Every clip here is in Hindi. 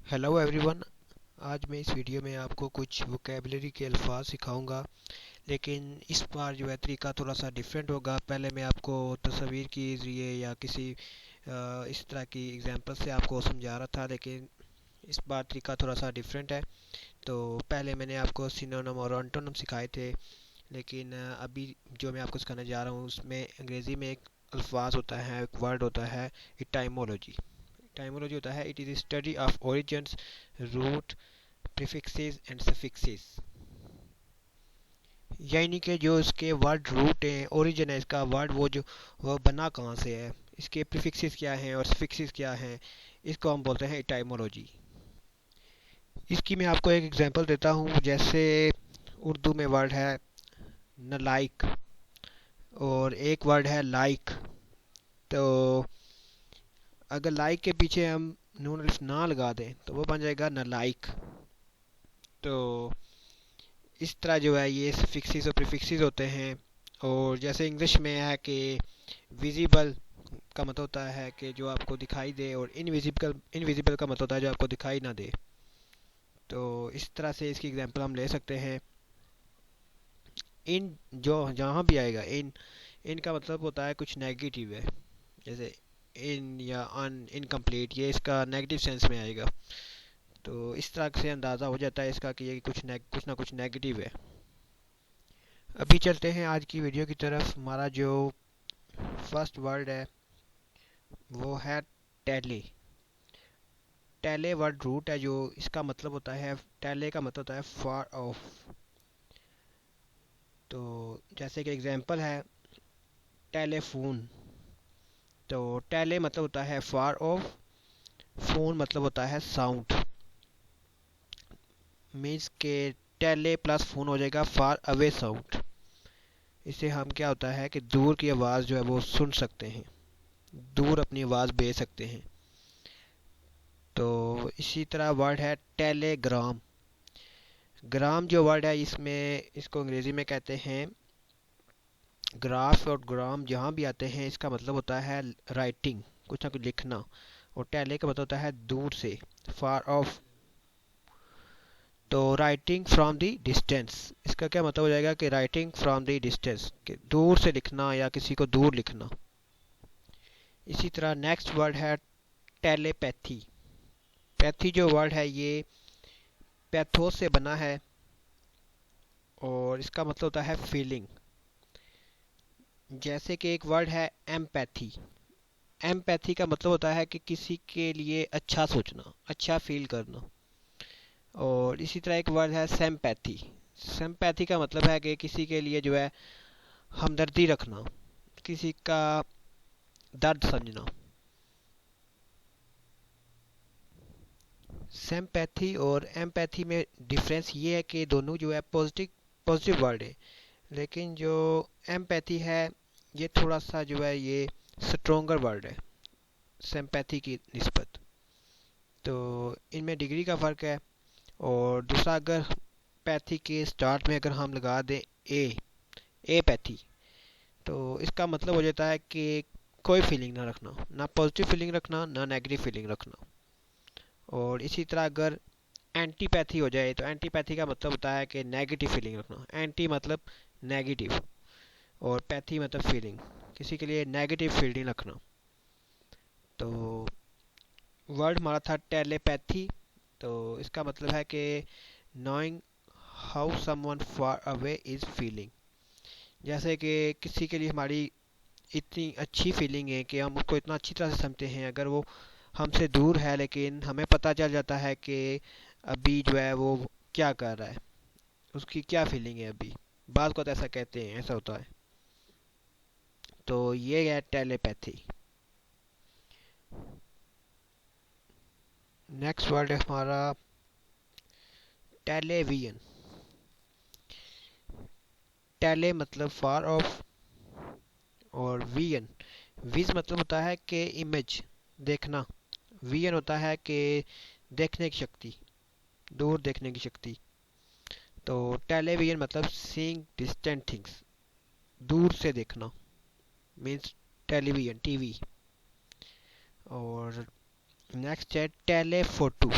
Hello everyone. आज मैं इस वीडियो में आपको कुछ वोकेबलरी के अल्फाज सिखाऊंगा, लेकिन इस बार जो है तरीका थोड़ा सा डिफरेंट होगा। पहले मैं आपको तस्वीर के ज़रिए या किसी इस तरह की एग्जांपल से आपको समझा रहा था, लेकिन इस बार तरीका थोड़ा सा डिफरेंट है। तो पहले मैंने आपको सिनोनिम और एंटोनिम सिखाए थे, लेकिन अभी जो मैं आपको सिखाने जा रहा हूँ उसमें अंग्रेज़ी में एक अल्फाज होता है, एक वर्ड होता है इटाइमोलॉजी। टाइमोलॉजी होता है it is study of origins, root, prefixes and suffixes. यानी कि जो इसके वर्ड रूट है, ओरिजिन है इसका वर्ड, वो बना कहाँ से है, इसके प्रीफिक्सेस क्या हैं और सफिक्सेस क्या हैं, इसको हम बोलते हैं टाइमोलॉजी। इसकी मैं आपको एक एग्जांपल देता हूँ। जैसे उर्दू में वर्ड है नलाइक और एक वर्ड है लाइक। तो अगर लाइक के पीछे हम नून अलिफ ना लगा दें तो वो बन जाएगा नलाइक। तो इस तरह जो है ये फिक्सिस और प्रीफिक्सेस होते हैं। और जैसे इंग्लिश में है कि विजिबल का मतलब होता है कि जो आपको दिखाई दे, और इनविजिबल इनविजिबल का मतलब होता है जो आपको दिखाई ना दे। तो इस तरह से इसकी एग्जांपल हम ले सकते हैं। इन जो जहाँ भी आएगा इन, इनका मतलब होता है कुछ नेगेटिव है। जैसे इन या अन, इनकम्प्लीट, ये इसका नेगेटिव सेंस में आएगा। तो इस तरह से अंदाज़ा हो जाता है इसका कि ये कुछ ना कुछ नेगेटिव है। अभी चलते हैं आज की वीडियो की तरफ। हमारा जो फर्स्ट वर्ड है वो है टेले। टेले वर्ड रूट है, जो इसका मतलब होता है, टेले का मतलब होता है फार ऑफ। तो जैसे कि एग्जांपल है टेलीफोन। तो टेले मतलब होता है फार ऑफ, फोन मतलब होता है साउंड। मीन्स के टेले प्लस फोन हो जाएगा फार अवे साउंड। इससे हम क्या होता है कि दूर की आवाज़ जो है वो सुन सकते हैं, दूर अपनी आवाज़ भेज सकते हैं। तो इसी तरह वर्ड है टेलीग्राम। ग्राम जो वर्ड है इसमें, इसको अंग्रेज़ी में कहते हैं ग्राफ। और ग्राम जहाँ भी आते हैं इसका मतलब होता है राइटिंग, कुछ ना कुछ लिखना। और टेले का मतलब होता है दूर से, फार ऑफ। तो राइटिंग फ्रॉम द डिस्टेंस, इसका क्या मतलब हो जाएगा कि राइटिंग फ्रॉम द डिस्टेंस, कि दूर से लिखना या किसी को दूर लिखना। इसी तरह नेक्स्ट वर्ड है टेलीपैथी। पैथी जो वर्ड है ये पैथोस से बना है और इसका मतलब होता है फीलिंग। जैसे कि एक वर्ड है एम्पैथी। एम्पैथी का मतलब होता है कि किसी के लिए अच्छा सोचना, अच्छा फील करना। और इसी तरह एक वर्ड है सिंपैथी। सिंपैथी का मतलब है कि किसी के लिए जो है हमदर्दी रखना, किसी का दर्द समझना। सिंपैथी और एम्पैथी में डिफरेंस ये है कि दोनों जो है पॉजिटिव पॉजिटिव वर्ड है, लेकिन जो एम्पैथी है ये थोड़ा सा जो है ये स्ट्रोंगर वर्ड है सिंपैथी की निस्बत। तो इनमें डिग्री का फ़र्क है। और दूसरा, अगर पैथी के स्टार्ट में अगर हम लगा दें ए, ए पैथी, तो इसका मतलब हो जाता है कि कोई फीलिंग ना रखना, ना पॉजिटिव फीलिंग रखना ना नेगेटिव फीलिंग रखना। और इसी तरह अगर एंटीपैथी हो जाए तो एंटीपैथी का मतलब होता है कि नेगेटिव फीलिंग रखना। एंटी मतलब नेगेटिव और पैथी मतलब फीलिंग, किसी के लिए नेगेटिव फीलिंग रखना। तो वर्ड हमारा था टेलीपैथी। तो इसका मतलब है कि knowing how someone far away is feeling. जैसे कि किसी के लिए हमारी इतनी अच्छी फीलिंग है कि हम उसको इतना अच्छी तरह से समझते हैं, अगर वो हमसे दूर है लेकिन हमें पता चल जाता है कि अभी जो है वो क्या कर रहा है, उसकी क्या फीलिंग है अभी। बात को तो ऐसा कहते हैं, ऐसा होता है। तो ये है टेलीपैथी। नेक्स्ट वर्ड है हमारा टेलीविजन। टेले मतलब फार ऑफ, और विजन, विज मतलब होता है कि इमेज, देखना। विजन होता है कि देखने की शक्ति, दूर देखने की शक्ति। तो टेलीविजन मतलब सीइंग डिस्टेंट थिंग्स, दूर से देखना, मीन्स टेलीविजन टीवी। और नेक्स्ट है टेलीफोटो।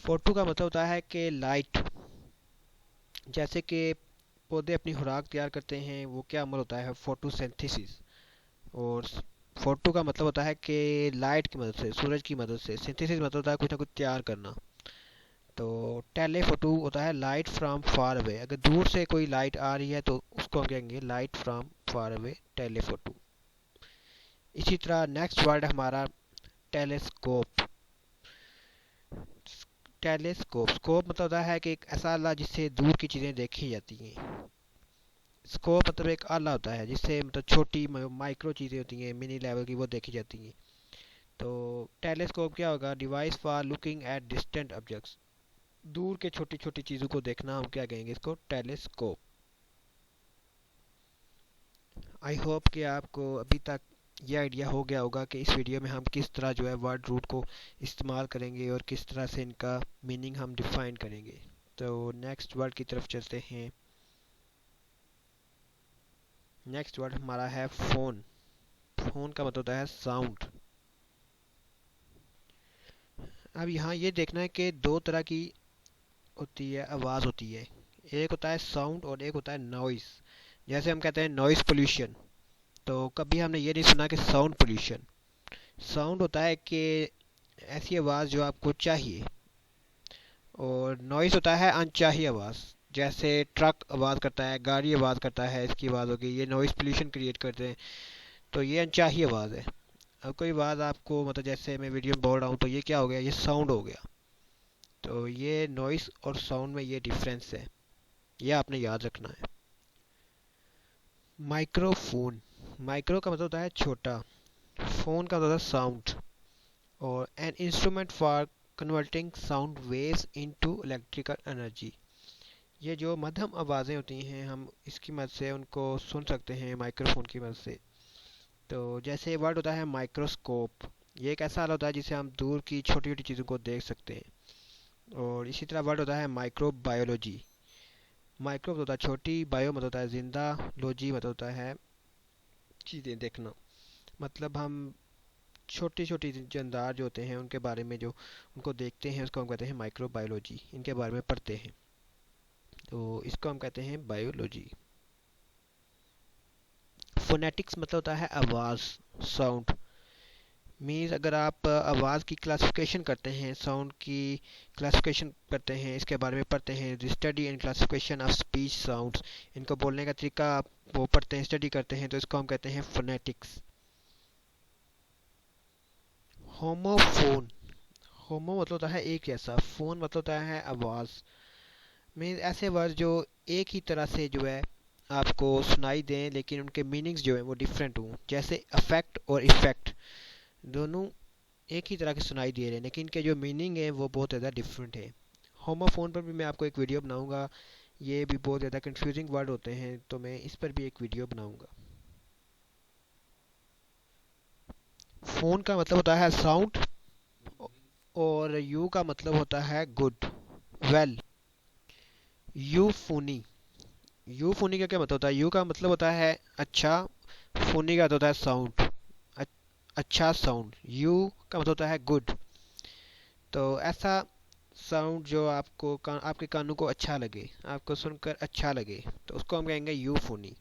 फोटो का मतलब होता है कि लाइट, जैसे कि पौधे अपनी खुराक तैयार करते हैं, वो क्या अमल होता है, फोटोसिंथेसिस। और फोटो का मतलब होता है कि लाइट की मदद से, सूरज की मदद से, सिंथेसिस मतलब होता है कुछ ना कुछ तैयार करना। तो टेलीफोटो होता है लाइट फ्रॉम फार अवे, अगर दूर से कोई लाइट आ रही है तो उसको हम कहेंगे light from far away, telephoto. इसी तरह नेक्स्ट वर्ड हमारा टेलीस्कोप। टेलीस्कोप, स्कोप मतलब होता है कि एक ऐसा आला जिससे दूर की चीज़ें देखी जाती हैं। स्कोप मतलब एक आला होता है जिससे मतलब छोटी माइक्रो चीज़ें होती हैं, मिनी लेवल की, वो देखी जाती हैं। तो टेलीस्कोप क्या होगा, device for looking at distant objects, दूर के छोटी छोटी चीज़ों को देखना, हम क्या कहेंगे इसको, टेलीस्कोप। आई होप कि आपको अभी तक ये आइडिया हो गया होगा कि इस वीडियो में हम किस तरह जो है वर्ड रूट को इस्तेमाल करेंगे और किस तरह से इनका मीनिंग हम डिफाइन करेंगे। तो नेक्स्ट वर्ड की तरफ चलते हैं। नेक्स्ट वर्ड हमारा है फ़ोन। फ़ोन का मतलब होता है साउंड। अब यहाँ ये देखना है कि दो तरह की होती है, आवाज़ होती है। एक होता है साउंड और एक होता है नॉइस। जैसे हम कहते हैं नॉइस पोल्यूशन, तो कभी हमने ये नहीं सुना कि साउंड पोल्यूशन। साउंड होता है कि ऐसी आवाज़ जो आपको चाहिए, और नॉइस होता है अनचाही आवाज़। जैसे ट्रक आवाज़ करता है, गाड़ी आवाज़ करता है, इसकी आवाज़ होगी, ये नॉइस पोल्यूशन क्रिएट करते हैं। तो ये अनचाही आवाज़ है। अब कोई आवाज़ आपको मतलब जैसे मैं वीडियो में बोल रहा हूँ तो ये क्या हो गया, ये साउंड हो गया। तो ये नॉइस और साउंड में ये डिफरेंस है, ये आपने याद रखना है। माइक्रोफोन, माइक्रो का मतलब होता है छोटा, फोन का मतलब होता है साउंड। और an instrument for converting sound waves into electrical energy, ये जो मध्यम आवाज़ें होती हैं हम इसकी मदद से उनको सुन सकते हैं माइक्रोफोन की मदद से। तो जैसे वर्ड होता है माइक्रोस्कोप, ये एक ऐसा आला होता है जिससे हम दूर की छोटी छोटी चीज़ों को देख सकते हैं। और इसी तरह वर्ड होता है माइक्रोबायोलॉजी। माइक्रो मतलब होता है छोटी, बायो मतलब होता है जिंदा, लॉजी मतलब होता है चीज़ें देखना। मतलब हम छोटी छोटी जानदार जो होते हैं उनके बारे में जो उनको देखते हैं उसको हम कहते हैं माइक्रोबायोलॉजी, इनके बारे में पढ़ते हैं, तो इसको हम कहते हैं बायोलॉजी। फोनेटिक्स मतलब होता है आवाज़, साउंड। मीन्स अगर आप आवाज़ की क्लासिफिकेशन करते हैं, साउंड की क्लासिफिकेशन करते हैं, इसके बारे में पढ़ते हैं, study and classification of speech sounds, इनको बोलने का तरीका आप वो पढ़ते हैं, स्टडी करते हैं, तो इसको हम कहते हैं फोनेटिक्स। होमोफोन, होमो मतलब होता है एक जैसा, फोन मतलब होता है आवाज़। मीन्स ऐसे वर्ड जो एक ही तरह से जो है आपको सुनाई दें लेकिन उनके मीनिंग्स जो हैं वो डिफरेंट हों। जैसे अफेक्ट और इफ़ेक्ट, दोनों एक ही तरह के सुनाई दे रहे हैं लेकिन इनके जो मीनिंग है वो बहुत ज़्यादा डिफरेंट है। होमोफोन पर भी मैं आपको एक वीडियो बनाऊंगा, ये भी बहुत ज़्यादा कंफ्यूजिंग वर्ड होते हैं, तो मैं इस पर भी एक वीडियो बनाऊंगा। फ़ोन का मतलब होता है साउंड, और यू का मतलब होता है गुड, वेल। यूफोनी, यूफोनी का क्या मतलब होता है, यू का मतलब होता है अच्छा, फोनी का मतलब होता है साउंड, अच्छा साउंड। यू का मतलब होता है गुड। तो ऐसा साउंड जो आपके कानों को अच्छा लगे, आपको सुनकर अच्छा लगे, तो उसको हम कहेंगे यूफोनी।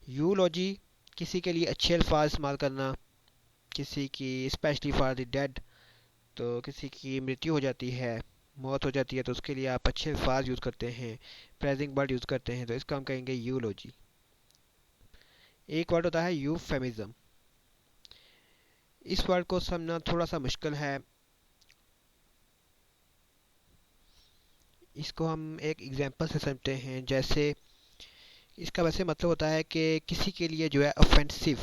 यूलॉजी, किसी के लिए अच्छे अल्फाज इस्तेमाल करना, किसी की स्पेशली फॉर द डेड, तो किसी की मृत्यु हो जाती है, मौत हो जाती है, तो उसके लिए आप अच्छे अल्फाज यूज़ करते हैं, प्रेजिंग वर्ड यूज़ करते हैं, तो इसका हम कहेंगे यूलॉजी। एक वर्ड होता है यूफेमिज्म, इस वर्ड को समझना थोड़ा सा मुश्किल है। इसको हम एक एग्जांपल से समझते हैं। जैसे इसका वैसे मतलब होता है कि किसी के लिए जो है ऑफेंसिव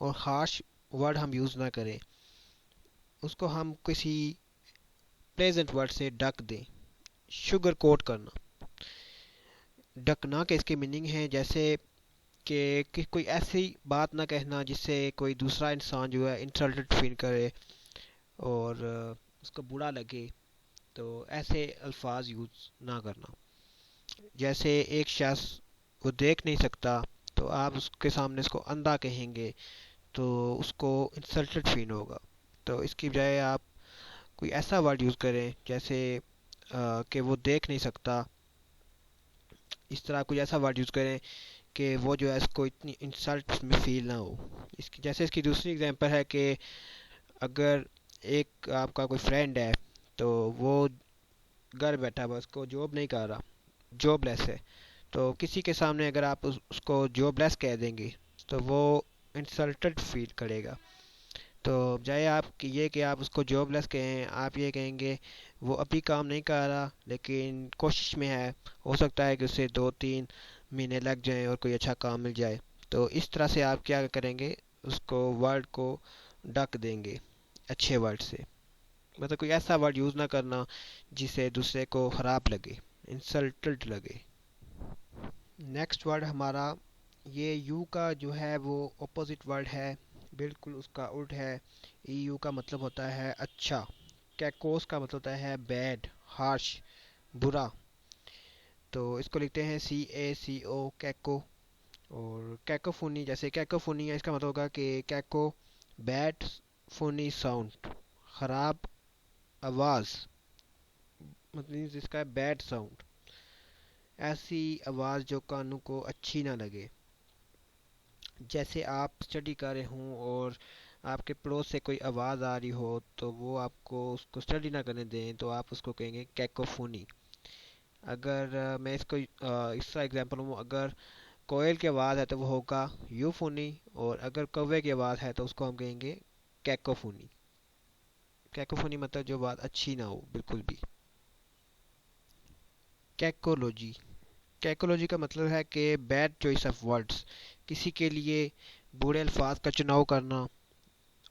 और हार्श वर्ड हम यूज़ ना करें, उसको हम किसी प्लेजेंट वर्ड से ढक दें। शुगर कोट करना, ढकना के इसके मीनिंग है जैसे कि कोई ऐसी बात ना कहना जिससे कोई दूसरा इंसान जो है इंसल्टेड फील करे और उसको बुरा लगे, तो ऐसे अल्फाज यूज़ ना करना। जैसे एक शख्स वो देख नहीं सकता, तो आप उसके सामने उसको अंधा कहेंगे, तो उसको इंसल्टेड फील होगा। तो इसकी बजाय आप कोई ऐसा वर्ड यूज़ करें जैसे कि वो देख नहीं सकता। इस तरह कोई ऐसा वर्ड यूज़ करें कि वो जो है इसको इतनी इंसल्ट में फील ना हो। इसकी जैसे इसकी दूसरी एग्जांपल है कि अगर एक आपका कोई फ्रेंड है तो वो घर बैठा हुआ, उसको जॉब नहीं कर रहा, जॉबलेस है, तो किसी के सामने अगर आप उसको जॉबलेस कह देंगे तो वो इंसल्टेड फील करेगा। तो बजाय आप कि ये कि आप उसको जॉबलेस कहें, आप ये कहेंगे वो अभी काम नहीं कर रहा लेकिन कोशिश में है, हो सकता है कि उसे 2-3 महीने लग जाएं और कोई अच्छा काम मिल जाए। तो इस तरह से आप क्या करेंगे, उसको वर्ड को ढक देंगे अच्छे वर्ड से। मतलब कोई ऐसा वर्ड यूज़ ना करना जिसे दूसरे को खराब लगे, इंसल्टेड लगे। नेक्स्ट वर्ड हमारा, ये यू का जो है वो ऑपोजिट वर्ड है, बिल्कुल उसका उल्ट है। यू का मतलब होता है अच्छा। कैकोस का मतलब होता है बैड, हार्श, बुरा। तो इसको लिखते हैं CACO, कैको। और कैकोफोनी, जैसे कैकोफोनी है, इसका मतलब होगा कि कैको बैड फोनी साउंड, खराब आवाज़, मतलब इसका है बैड साउंड, ऐसी आवाज़ जो कानों को अच्छी ना लगे। जैसे आप स्टडी कर रहे हों और आपके पड़ोस से कोई आवाज़ आ रही हो तो वो आपको उसको स्टडी ना करने दें, तो आप उसको कहेंगे कैकोफोनी। अगर मैं इसको इसका एग्जांपल हूँ, अगर कोयल की आवाज़ है तो वो होगा यूफोनी, और अगर कौवे की आवाज़ है तो उसको हम कहेंगे कैकोफोनी। कैकोफोनी मतलब जो बात अच्छी ना हो बिल्कुल भी। कैकोलॉजी, कैकोलॉजी का मतलब है कि बैड चॉइस ऑफ वर्ड्स, किसी के लिए बुरे अल्फाज का चुनाव करना,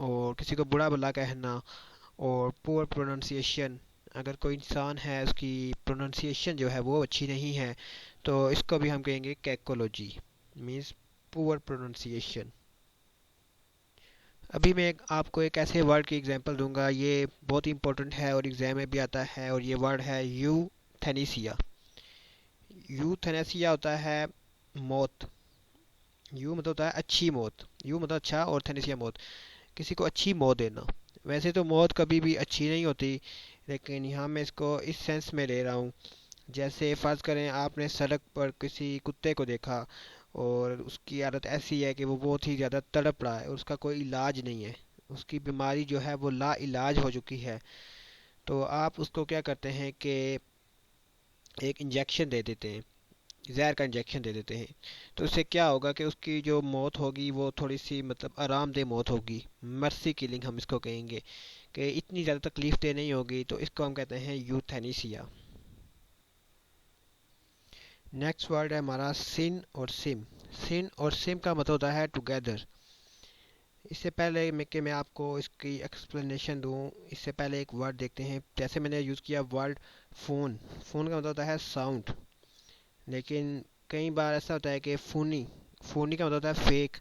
और किसी को बुरा भला कहना, और पुअर प्रोनाउंसिएशन। अगर कोई इंसान है उसकी प्रोनाउंसिएशन जो है वो अच्छी नहीं है तो इसको भी हम कहेंगे कैकोलॉजी, मीन्स पुअर प्रोनाउंसिएशन। अभी मैं आपको एक ऐसे वर्ड की एग्जांपल दूंगा, ये बहुत ही इंपॉर्टेंट है और एग्जाम में भी आता है, और ये वर्ड है यूथेनेसिया। यूथेनेसिया होता है मौत। यू मतलब होता है अच्छी मौत, यू मतलब अच्छा और थेनेसिया मौत, किसी को अच्छी मौत देना। वैसे तो मौत कभी भी अच्छी नहीं होती, लेकिन यहाँ मैं इसको इस सेंस में ले रहा हूँ। जैसे फ़र्ज़ करें आपने सड़क पर किसी कुत्ते को देखा और उसकी हालत ऐसी है कि वो बहुत ही ज़्यादा तड़प रहा है और उसका कोई इलाज नहीं है, उसकी बीमारी जो है वो ला इलाज हो चुकी है। तो आप उसको क्या करते हैं कि एक इंजेक्शन दे देते हैं, जहर का इंजेक्शन दे देते हैं। तो उससे क्या होगा कि उसकी जो मौत होगी वो थोड़ी सी मतलब आरामदेह मौत होगी, मर्सी किलिंग हम इसको कहेंगे, कि इतनी ज़्यादा तकलीफ दे नहीं होगी। तो इसको हम कहते हैं यूथेनेसिया। नेक्स्ट वर्ड है हमारा सिन और सिम। सिन और सिम का मतलब होता है टुगेदर। इससे पहले मैं आपको इसकी एक्सप्लेनेशन दूं, इससे पहले एक वर्ड देखते हैं। जैसे मैंने यूज़ किया वर्ड फ़ोन, फ़ोन का मतलब होता है साउंड, लेकिन कई बार ऐसा होता है कि फ़ोनी, फ़ोनी का मतलब होता है फेक।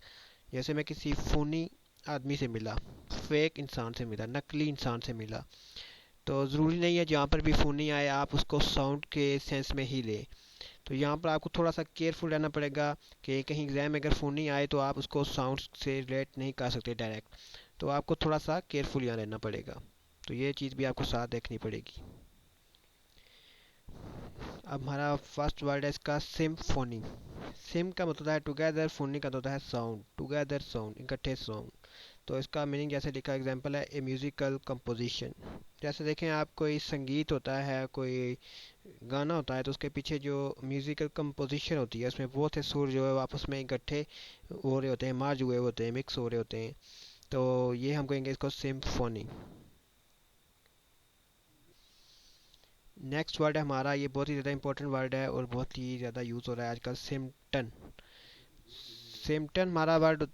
जैसे मैं किसी फ़ोनी आदमी से मिला, फेक इंसान से मिला, नकली इंसान से मिला। तो ज़रूरी नहीं है जहाँ पर भी फ़ोनी आए आप उसको साउंड के सेंस में ही लें। तो यहाँ पर आपको थोड़ा सा केयरफुल रहना पड़ेगा कि कहीं एग्ज़ाम में अगर फ़ोनी आए तो आप उसको साउंड से रिलेट नहीं कर सकते डायरेक्ट। तो आपको थोड़ा सा केयरफुल यहाँ रहना पड़ेगा। तो ये चीज़ भी आपको साथ देखनी पड़ेगी। अब हमारा फर्स्ट वर्ड है इसका सिम्फोनी। सिम का मतलब है टुगेदर, फोनी का मतलब है साउंड, टुगेदर साउंड, इकट्ठे साउंड। तो इसका मीनिंग जैसे लिखा एग्जांपल है ए म्यूजिकल कंपोजिशन। जैसे देखें आप, कोई संगीत होता है, कोई गाना होता है, तो उसके पीछे जो म्यूजिकल कंपोजिशन होती है उसमें बहुत से सुर जो है वो आपस में इकट्ठे हो रहे होते हैं, मर्ज हुए होते हैं, मिक्स हो रहे होते हैं। तो ये हम कहेंगे इसको सिम्फोनी। नेक्स्ट वर्ड है हमारा, ये बहुत ही ज़्यादा इंपॉर्टेंट वर्ड है और बहुत ही ज़्यादा यूज़ हो रहा है आजकल, सिम्टन। सिम्टन हमारा वर्ड,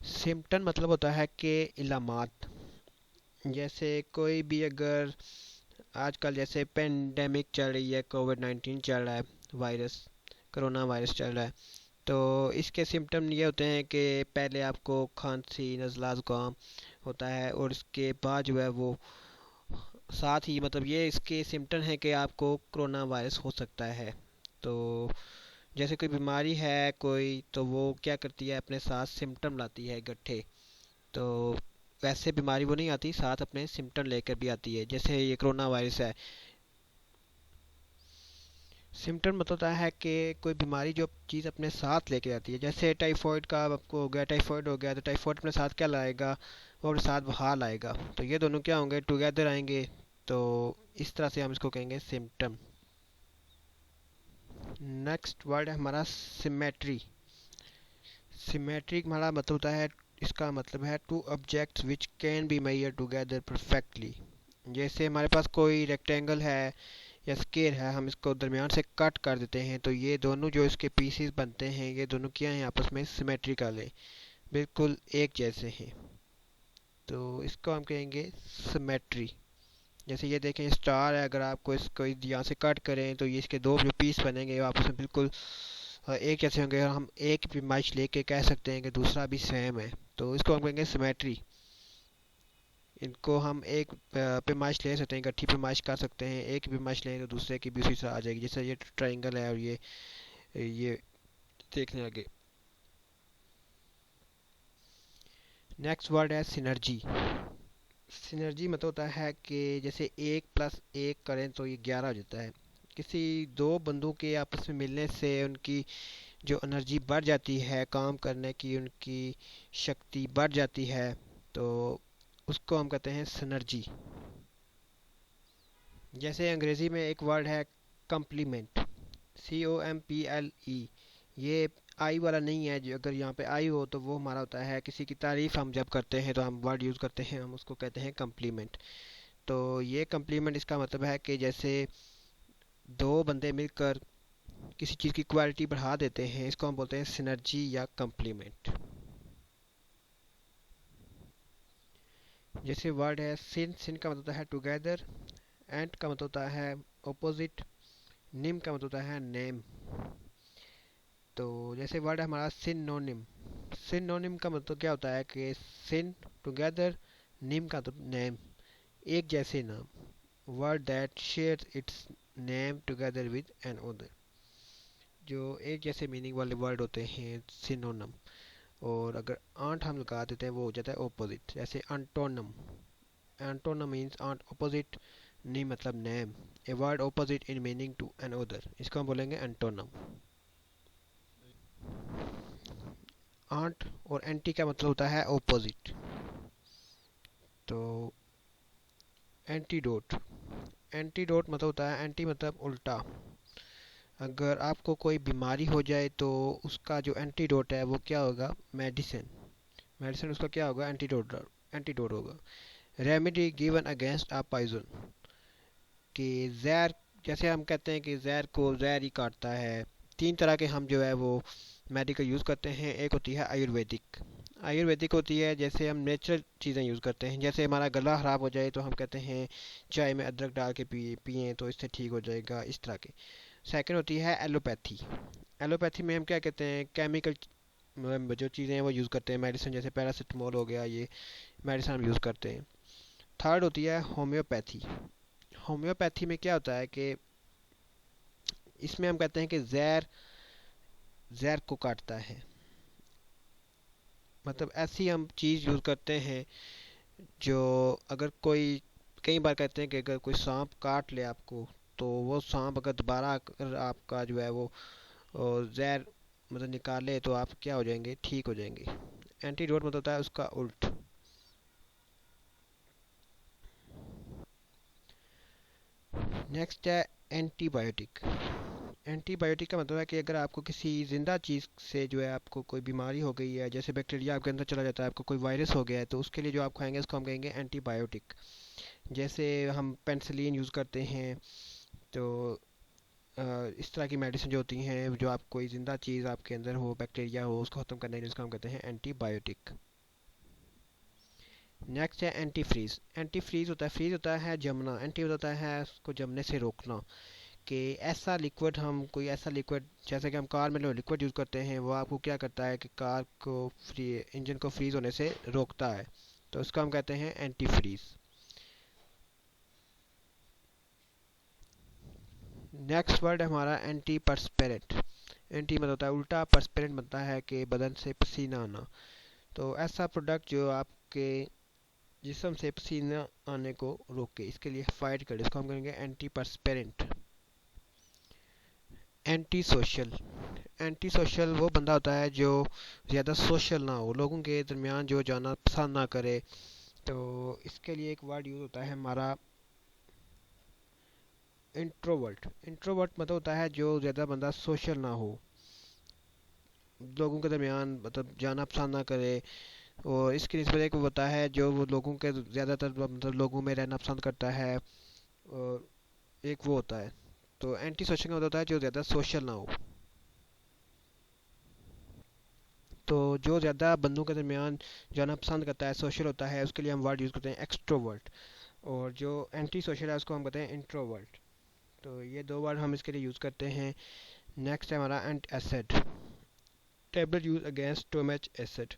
सिम्टन मतलब होता है कि इलामात। जैसे कोई भी अगर आजकल जैसे पेंडेमिक चल रही है, कोविड-19 चल रहा है, वायरस, कोरोना वायरस चल रहा है, तो इसके सिम्टम ये होते हैं कि पहले आपको खांसी, नज़ला, ज़ुकाम होता है, और इसके बाद जो है वो साथ ही मतलब ये इसके सिम्टम हैं कि आपको कोरोना वायरस हो सकता है। तो जैसे कोई बीमारी है कोई, तो वो क्या करती है अपने साथ सिम्टम लाती है इकट्ठे। तो वैसे बीमारी वो नहीं आती, साथ अपने सिम्टम लेकर भी आती है। जैसे ये कोरोना वायरस है, सिम्टम मतलब होता है कि कोई बीमारी जो चीज़ अपने साथ लेके आती है। जैसे टाइफाइड का आपको हो गया, टाइफाइड हो गया, तो टाइफाइड अपने साथ क्या लाएगा? वो अपने साथ बुखार लाएगा। तो ये दोनों क्या होंगे? टुगेदर आएंगे। तो इस तरह से हम इसको कहेंगे सिम्टम। नेक्स्ट वर्ड है हमारा सिमेट्री। सिमेट्री हमारा मतलब होता है, इसका मतलब है two objects which can be measure together perfectly. जैसे हमारे पास कोई रेक्टेंगल है या स्क्वायर है, हम इसको दरमियान से कट कर देते हैं, तो ये दोनों जो इसके पीसेस बनते हैं, ये दोनों क्या हैं? आपस में सिमेट्रिकल है, बिल्कुल एक जैसे हैं। तो इसको हम कहेंगे सिमेट्री। जैसे ये देखें स्टार है, अगर आपको इसको यहाँ से कट करें तो ये इसके दो जो पीस बनेंगे वो आपस में बिल्कुल एक जैसे होंगे, और हम एक पैमाइश लेके कह सकते हैं कि दूसरा भी सेम है। तो इसको हम कहेंगे सिमेट्री। इनको हम एक पैमाइश ले सकते हैं, इकट्ठी पैमाइश कर सकते हैं। एक पैमाइश लें तो दूसरे की भी उसी तरह आ जाएगी। जैसे ये ट्रायंगल है और ये देखने आगे। नेक्स्ट वर्ड है सिनर्जी। सिनर्जी मतलब होता है कि जैसे एक प्लस एक करें तो ये 11 हो जाता है। किसी दो बंदों के आपस में मिलने से उनकी जो एनर्जी बढ़ जाती है, काम करने की उनकी शक्ति बढ़ जाती है, तो उसको हम कहते हैं सिनर्जी। जैसे अंग्रेज़ी में एक वर्ड है कम्प्लीमेंट, COMPLE। ये आई वाला नहीं है, जो अगर यहाँ पे आई हो तो वो हमारा होता है किसी की तारीफ हम जब करते हैं तो हम वर्ड यूज़ करते हैं, हम उसको कहते हैं कम्प्लीमेंट। तो ये कम्प्लीमेंट इसका मतलब है कि जैसे दो बंदे मिलकर किसी चीज़ की क्वालिटी बढ़ा देते हैं, इसको हम बोलते हैं सिनर्जी या कम्प्लीमेंट। जैसे वर्ड है सिन। सिन का मतलब होता है टुगेदर, एंड का मतलब होता है ऑपोजिट, निम का मतलब होता है नेम। तो जैसे वर्ड है हमारा सिनोनिम। सिनोनिम का मतलब क्या होता है कि सिन टुगेदर, निम का मतलब नेम, एक जैसे नाम। Word that share its name together with an other. जो एक जैसे मीनिंग वाले वर्ड होते हैं सिनोनम। और अगर आंट हम लगा देते हैं वो हो जाता है ऑपोजिट। जैसे antonym. Antonym means ant opposite, नी मतलब name. A word opposite in meaning to an other, इसको हम बोलेंगे एंटोनम। आंट और एंटी का मतलब होता है ऑपोजिट। तो एंटीडोट। एंटीडोट मतलब होता है, एंटी मतलब उल्टा। अगर आपको कोई बीमारी हो जाए तो उसका जो एंटीडोट है वो क्या होगा? मेडिसिन। मेडिसिन उसका क्या होगा? एंटीडोट। एंटीडोट होगा। Remedy given against a poison. कि जहर, जैसे हम कहते हैं कि जहर को जहर ही काटता है। तीन तरह के हम जो है वो मेडिकल यूज़ करते हैं। एक होती है आयुर्वेदिक। आयुर्वेदिक होती है जैसे हम नेचुरल चीज़ें यूज़ करते हैं। जैसे हमारा गला ख़राब हो जाए तो हम कहते हैं चाय में अदरक डाल के पिए तो इससे ठीक हो जाएगा, इस तरह के। सेकंड होती है एलोपैथी। एलोपैथी में हम क्या कहते हैं? केमिकल जो चीज़ें हैं वो यूज़ करते हैं, मेडिसिन जैसे पैरासीटामोल हो गया, ये मेडिसिन हम यूज़ करते हैं। थर्ड होती है होम्योपैथी। होम्योपैथी में क्या होता है कि इसमें हम कहते हैं कि जहर जहर को काटता है। मतलब ऐसी हम चीज़ यूज़ करते हैं जो, अगर कोई, कई बार कहते हैं कि अगर कोई सांप काट ले आपको, तो वो सांप अगर दोबारा अगर आपका जो है वो जहर मतलब निकाले तो आप क्या हो जाएंगे? ठीक हो जाएंगे। एंटीडोट मतलब होता है उसका उल्ट। नेक्स्ट है एंटीबायोटिक। एंटीबायोटिक का मतलब है कि अगर आपको किसी ज़िंदा चीज़ से जो है आपको कोई बीमारी हो गई है, जैसे बैक्टीरिया आपके अंदर चला जाता है, आपको कोई वायरस हो गया है, तो उसके लिए जो आप खाएंगे उसको हम कहेंगे एंटीबायोटिक। जैसे हम पेनिसिलिन यूज़ करते हैं। तो इस तरह की मेडिसिन जो होती हैं, जो आप कोई ज़िंदा चीज़ आपके अंदर हो, बैक्टीरिया हो, उसको ख़त्म करने के लिए उसको हम कहते हैं एंटीबायोटिक। नेक्स्ट है एंटी फ्रीज। एंटी फ्रीज होता है, फ्रीज होता है जमना, एंटी होता है उसको जमने से रोकना। कि ऐसा लिक्विड, हम कोई ऐसा लिक्विड, जैसे कि हम कार में जो लिक्विड यूज़ करते हैं वो आपको क्या करता है कि कार को फ्री इंजन को फ्रीज होने से रोकता है। तो उसको हम कहते हैं एंटी फ्रीज। नेक्स्ट वर्ड है हमारा एंटी परस्पिरेंट। एंटी मतलब होता है उल्टा, परस्पिरेंट मतलब है कि बदन से पसीना आना। तो ऐसा प्रोडक्ट जो आपके जिस्म से पसीना आने को रोके, इसके लिए फाइट करे, इसको हम करेंगे anti perspirant. Anti social, anti social वो बंदा होता है जो ज़्यादा सोशल ना हो, लोगों के दरमियान जो जाना पसंद ना करे। तो इसके लिए एक वर्ड यूज़ होता है हमारा इंट्रोवर्ट। इंट्रोवर्ट मतलब होता है जो ज़्यादा बंदा सोशल ना हो, लोगों के दरमियान मतलब जाना पसंद ना करे। और इसकी निस्बत एक होता है जो वो लोगों के ज़्यादातर मतलब लोगों में रहना पसंद करता है। और एक वो होता है, तो एंटी सोशल का मतलब होता है जो ज़्यादा सोशल ना हो। तो जो ज़्यादा बंदों के दरमियान जाना पसंद करता है, सोशल होता है, उसके लिए हम वर्ड यूज़ करते हैं एक्सट्रोवर्ट। और जो एंटी सोशल है उसको हम कहते हैं इंट्रोवर्ट। तो ये दो वर्ड हम इसके लिए यूज़ करते हैं। नेक्स्ट है हमारा antacid, tablet use against stomach acid.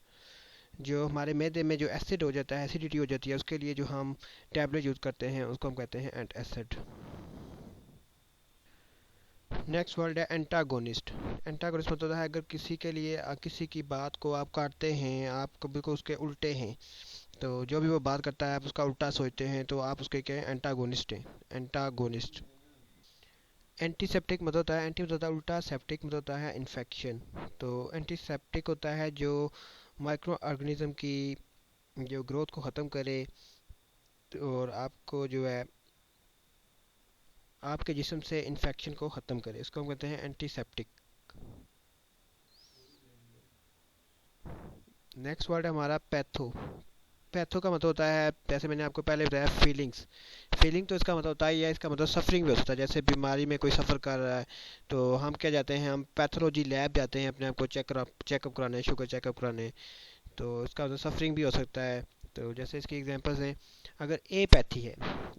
जो हमारे मैदे में जो एसिड हो जाता है, एसिडिटी हो जाती है, उसके लिए जो हम टैबलेट यूज़ करते हैं उसको हम कहते हैं एंट एसिड। नेक्स्ट वर्ड है एंटागोनिस्ट। एंटागोनिस्ट मतलब होता है अगर किसी के लिए किसी की बात को आप काटते हैं, आप कभी को उसके उल्टे हैं, तो जो भी वो बात करता है आप उसका उल्टा सोचते हैं, तो आप उसके क्या हैं, एंटागोनिस्ट हैं। एंटागोनिस्ट। एंटीसेप्टिक मतलब होता है, एंटी मतलब होता है उल्टा, सेप्टिक मतलब होता है इन्फेक्शन। तो एंटीसेप्टिक होता है जो माइक्रो ऑर्गेनिज्म की जो ग्रोथ को ख़त्म करे, और आपको जो है आपके जिस्म से इन्फेक्शन को ख़त्म करे, इसको हम कहते हैं एंटीसेप्टिक। नेक्स्ट वर्ड है हमारा पैथो। पैथो का मतलब होता है, जैसे मैंने आपको पहले बताया, फीलिंग्स। फीलिंग तो इसका मतलब होता ही है, इसका मतलब सफरिंग भी हो सकता है। जैसे बीमारी में कोई सफ़र कर रहा है, तो हम क्या जाते हैं, हम पैथोलॉजी लैब जाते हैं अपने आप को चेकअप कराने, शुगर चेकअप कराने। तो इसका मतलब सफरिंग भी हो सकता है। तो जैसे इसकी एग्जांपल्स हैं, अगर ए पैथी है,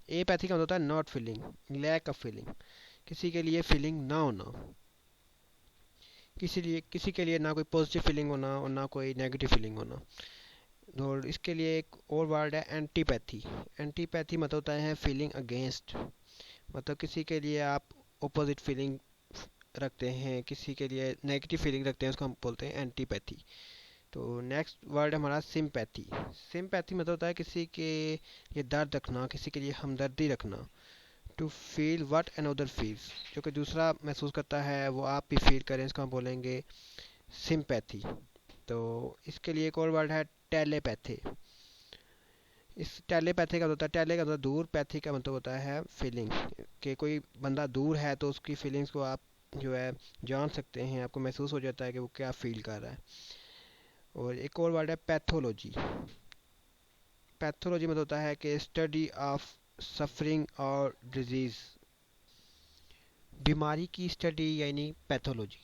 ए पैथी का मतलब होता है not feeling, lack of feeling, किसी के लिए फीलिंग ना होना, किसी के लिए ना कोई पॉजिटिव फीलिंग होना और ना कोई नेगेटिव फीलिंग होना। और इसके लिए एक और वर्ड है एंटीपैथी। एंटीपैथी मतलब होता है फीलिंग अगेंस्ट, मतलब किसी के लिए आप अपोजिट फीलिंग रखते हैं, किसी के लिए नेगेटिव फीलिंग रखते हैं, उसको हम बोलते हैं एंटीपैथी। तो नेक्स्ट वर्ड हमारा सिंपैथी। सिंपैथी मतलब होता है किसी के लिए दर्द रखना, किसी के लिए हमदर्दी रखना। To feel what another feels, जो कि दूसरा महसूस करता है वो आप भी फील करें, इसको हम बोलेंगे सिंपैथी। तो इसके लिए एक और वर्ड है टेलीपैथी। इस टेलीपैथी का मतलब होता है, टेली का मतलब दूर, पैथी का मतलब होता है फीलिंग, कि कोई बंदा दूर है तो उसकी फीलिंग्स को आप जो है जान सकते हैं, आपको महसूस हो जाता है कि वो क्या फील कर रहा है। और एक और वर्ड है पैथोलॉजी। पैथोलॉजी मतलब होता है कि स्टडी ऑफ सफरिंग और डिजीज, बीमारी की स्टडी यानी पैथोलॉजी।